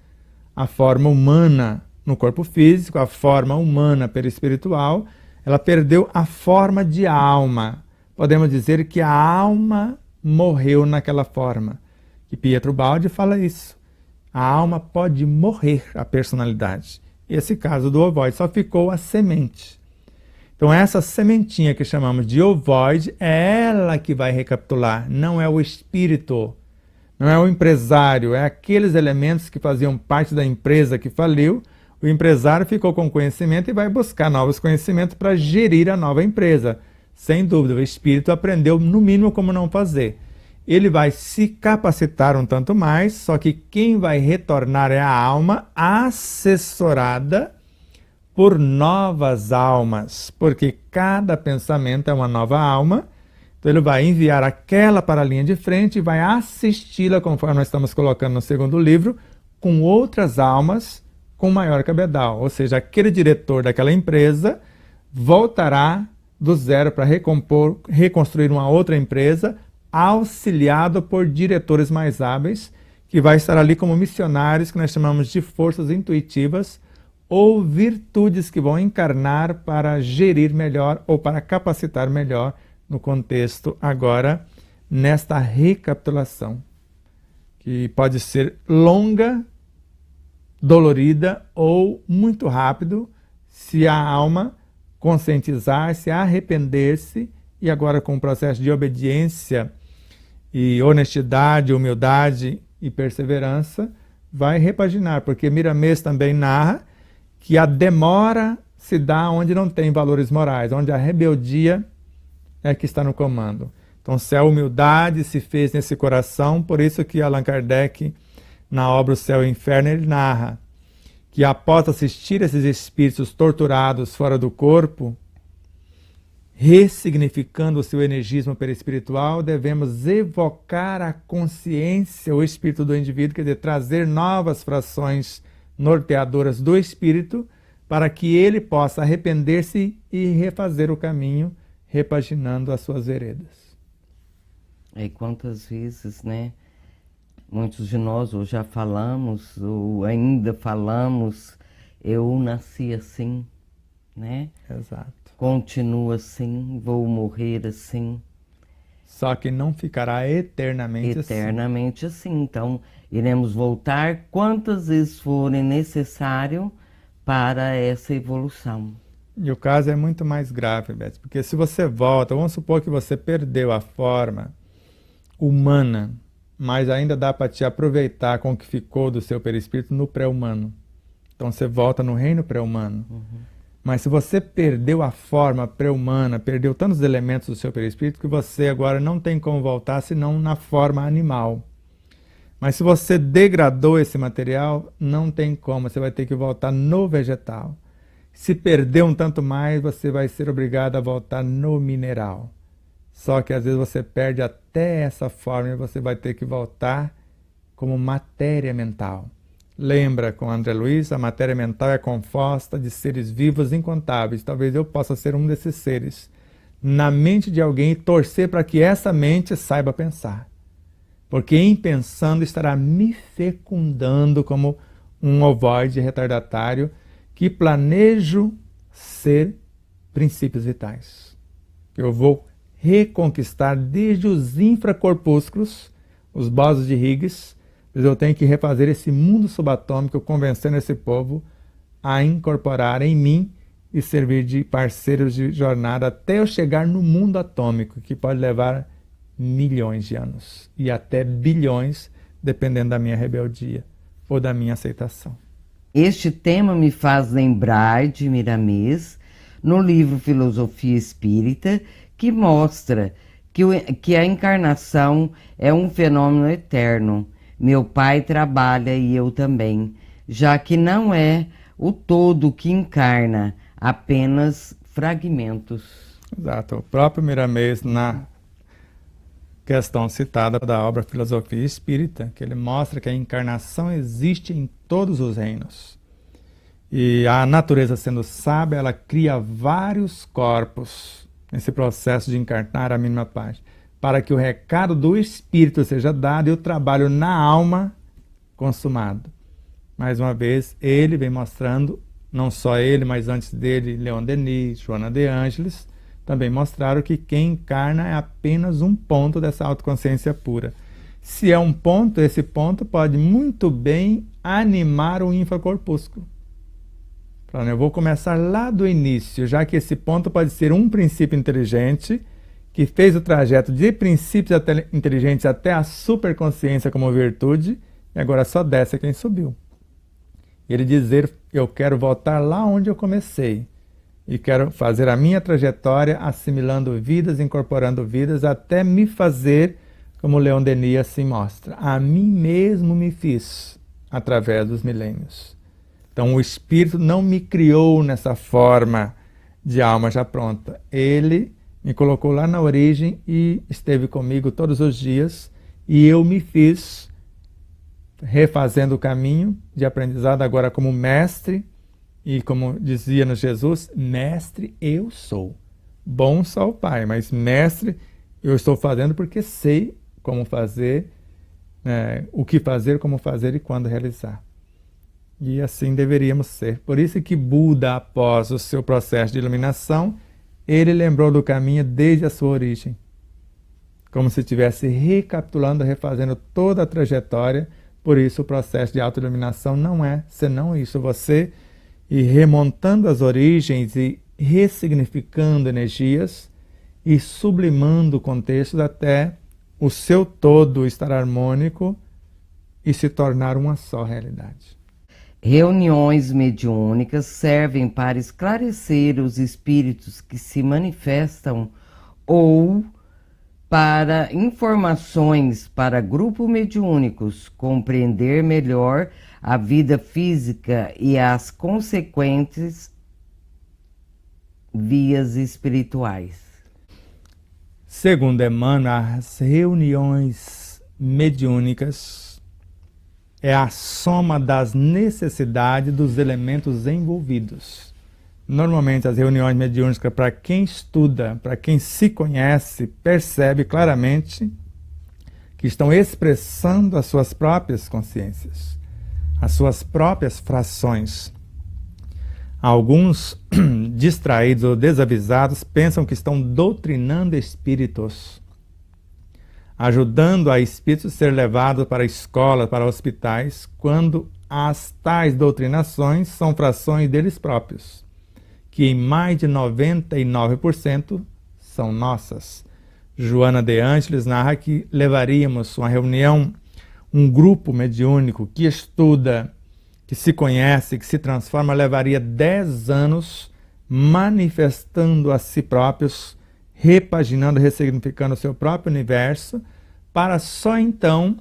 A forma humana no corpo físico, a forma humana perispiritual, ela perdeu a forma de alma. Podemos dizer que a alma morreu naquela forma. E Pietro Baldi fala isso. A alma pode morrer, a personalidade. Esse caso do ovoide, só ficou a semente. Então essa sementinha que chamamos de ovoide, é ela que vai recapitular, não é o espírito. Não é o empresário, é aqueles elementos que faziam parte da empresa que faliu. O O empresário ficou com conhecimento e vai buscar novos conhecimentos para gerir a nova empresa. Sem dúvida, o espírito aprendeu no mínimo como não fazer. Ele vai se capacitar um tanto mais, só que quem vai retornar é a alma assessorada por novas almas, porque cada pensamento é uma nova alma. Então ele vai enviar aquela para a linha de frente e vai assisti-la, conforme nós estamos colocando no segundo livro, com outras almas com maior cabedal. Ou seja, aquele diretor daquela empresa voltará do zero para reconstruir uma outra empresa, auxiliado por diretores mais hábeis, que vai estar ali como missionários, que nós chamamos de forças intuitivas, ou virtudes que vão encarnar para gerir melhor ou para capacitar melhor no contexto agora, nesta recapitulação, que pode ser longa, dolorida ou muito rápido, se a alma conscientizar-se, arrepender-se, e agora com o processo de obediência e honestidade, humildade e perseverança, vai repaginar, porque Miramês também narra que a demora se dá onde não tem valores morais, onde a rebeldia é que está no comando. Então, se a humildade se fez nesse coração, por isso que Allan Kardec, na obra O Céu e o Inferno, ele narra que após assistir esses espíritos torturados fora do corpo, ressignificando o seu energismo perispiritual, devemos evocar a consciência, o espírito do indivíduo, quer dizer, trazer novas frações norteadoras do espírito, para que ele possa arrepender-se e refazer o caminho, repaginando as suas veredas. E quantas vezes, né? Muitos de nós ou já falamos, ou ainda falamos, eu nasci assim, né? Exato. Continuo assim, vou morrer assim. Só que não ficará eternamente assim. Eternamente assim. Então, iremos voltar quantas vezes forem necessário para essa evolução. E o caso é muito mais grave, Beth, porque se você volta, vamos supor que você perdeu a forma humana, mas ainda dá para te aproveitar com o que ficou do seu perispírito no pré-humano. Então você volta no reino pré-humano. Mas se você perdeu a forma pré-humana, perdeu tantos elementos do seu perispírito que você agora não tem como voltar senão na forma animal. Mas se você degradou esse material, não tem como, você vai ter que voltar no vegetal. Se perder um tanto mais, você vai ser obrigado a voltar no mineral. Só que às vezes você perde até essa forma e você vai ter que voltar como matéria mental. Lembra com André Luiz, a matéria mental é composta de seres vivos incontáveis. Talvez eu possa ser um desses seres na mente de alguém e torcer para que essa mente saiba pensar. Porque em pensando estará me fecundando como um ovoide retardatário que planejo ser princípios vitais. Eu vou reconquistar desde os infracorpúsculos, os bósons de Higgs, mas eu tenho que refazer esse mundo subatômico, convencendo esse povo a incorporar em mim e servir de parceiros de jornada até eu chegar no mundo atômico, que pode levar milhões de anos e até bilhões, dependendo da minha rebeldia ou da minha aceitação. Este tema me faz lembrar de Miramês, no livro Filosofia Espírita, que mostra que a encarnação é um fenômeno eterno. Meu pai trabalha e eu também, já que não é o todo que encarna, apenas fragmentos. Exato. O próprio Miramês, na questão citada da obra Filosofia Espírita, que ele mostra que a encarnação existe em todos os reinos. E a natureza, sendo sábia, ela cria vários corpos nesse processo de encarnar a mínima parte, para que o recado do espírito seja dado e o trabalho na alma consumado. Mais uma vez, ele vem mostrando, não só ele, mas antes dele, Leon Denis, Joana de Ângeles, também mostraram que quem encarna é apenas um ponto dessa autoconsciência pura. Se é um ponto, esse ponto pode muito bem animar o infracorpúsculo. Eu vou começar lá do início, já que esse ponto pode ser um princípio inteligente que fez o trajeto de princípios inteligentes até a superconsciência como virtude, e agora só desce quem subiu. Ele dizer, eu quero voltar lá onde eu comecei. E quero fazer a minha trajetória assimilando vidas, incorporando vidas, até me fazer, como Leon Denis assim mostra, a mim mesmo me fiz através dos milênios. Então o Espírito não me criou nessa forma de alma já pronta. Ele me colocou lá na origem e esteve comigo todos os dias e eu me fiz refazendo o caminho de aprendizado agora como mestre. E como dizia-nos Jesus, mestre eu sou. Bom só o Pai, mas mestre eu estou fazendo porque sei como fazer, o que fazer, como fazer e quando realizar. E assim deveríamos ser. Por isso que Buda, após o seu processo de iluminação, ele lembrou do caminho desde a sua origem. Como se estivesse recapitulando, refazendo toda a trajetória. Por isso o processo de autoiluminação não é senão isso. Você ir remontando as origens e ressignificando energias e sublimando contextos até o seu todo estar harmônico e se tornar uma só realidade. Reuniões mediúnicas servem para esclarecer os espíritos que se manifestam ou para informações para grupos mediúnicos compreender melhor a vida física e as consequentes vias espirituais. Segundo Emmanuel, as reuniões mediúnicas é a soma das necessidades dos elementos envolvidos. Normalmente as reuniões mediúnicas, para quem estuda, para quem se conhece, percebe claramente que estão expressando as suas próprias consciências, as suas próprias frações. Alguns distraídos ou desavisados pensam que estão doutrinando espíritos, ajudando a espíritos a ser levados para escolas, para hospitais, quando as tais doutrinações são frações deles próprios, que em mais de 99% são nossas. Joana de Ângeles narra que levaríamos uma reunião, um grupo mediúnico que estuda, que se conhece, que se transforma, levaria 10 anos manifestando a si próprios, repaginando, ressignificando o seu próprio universo, para só então,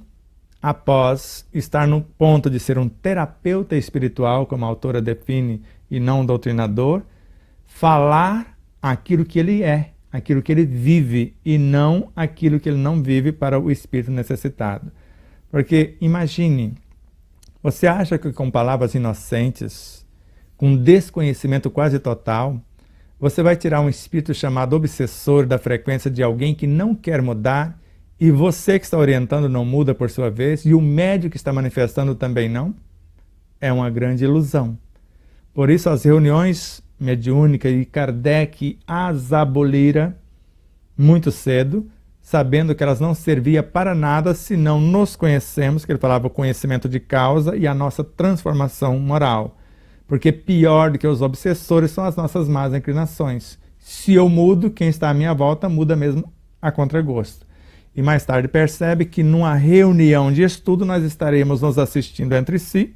após estar no ponto de ser um terapeuta espiritual, como a autora define, e não um doutrinador, falar aquilo que ele é, aquilo que ele vive, e não aquilo que ele não vive para o espírito necessitado. Porque imagine, você acha que com palavras inocentes, com desconhecimento quase total, você vai tirar um espírito chamado obsessor da frequência de alguém que não quer mudar, e você que está orientando não muda por sua vez, e o médium que está manifestando também não? É uma grande ilusão. Por isso as reuniões mediúnicas, e Kardec as abolira muito cedo, sabendo que elas não serviam para nada se não nos conhecemos, que ele falava o conhecimento de causa e a nossa transformação moral. Porque pior do que os obsessores são as nossas más inclinações. Se eu mudo, quem está à minha volta muda mesmo a contragosto. E mais tarde percebe que numa reunião de estudo nós estaremos nos assistindo entre si,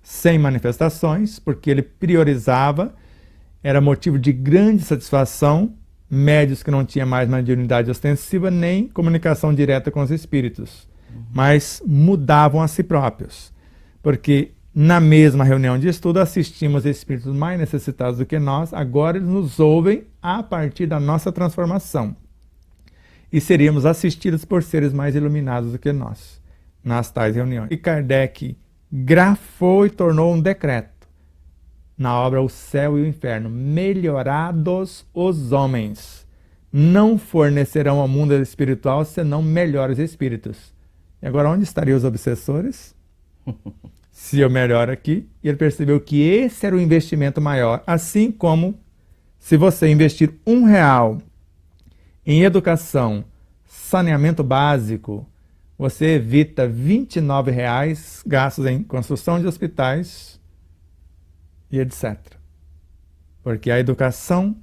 sem manifestações, porque ele priorizava, era motivo de grande satisfação, médios que não tinham mais mediunidade ostensiva, nem comunicação direta com os espíritos, mas mudavam a si próprios. Porque na mesma reunião de estudo assistimos espíritos mais necessitados do que nós, agora eles nos ouvem a partir da nossa transformação. E seríamos assistidos por seres mais iluminados do que nós, nas tais reuniões. E Kardec grafou e tornou um decreto na obra O Céu e o Inferno: melhorados os homens, não fornecerão ao mundo espiritual senão melhores espíritos. E agora onde estariam os obsessores? Se eu melhoro aqui, e ele percebeu que esse era o investimento maior, assim como se você investir R$1 em educação, saneamento básico, você evita R$29 gastos em construção de hospitais e etc. Porque a educação,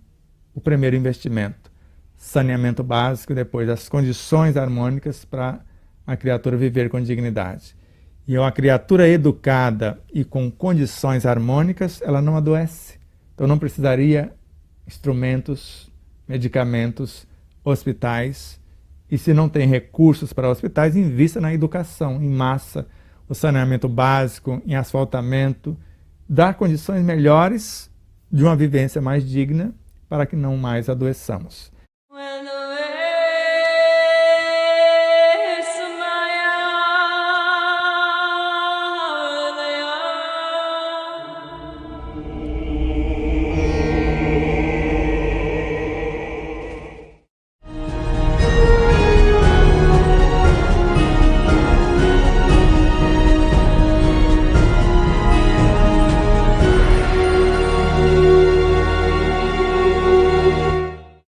o primeiro investimento, saneamento básico, depois as condições harmônicas para a criatura viver com dignidade. E uma criatura educada e com condições harmônicas, ela não adoece. Então não precisaria instrumentos, medicamentos, hospitais. E se não tem recursos para hospitais, invista na educação em massa, o saneamento básico, em asfaltamento, dar condições melhores de uma vivência mais digna para que não mais adoeçamos.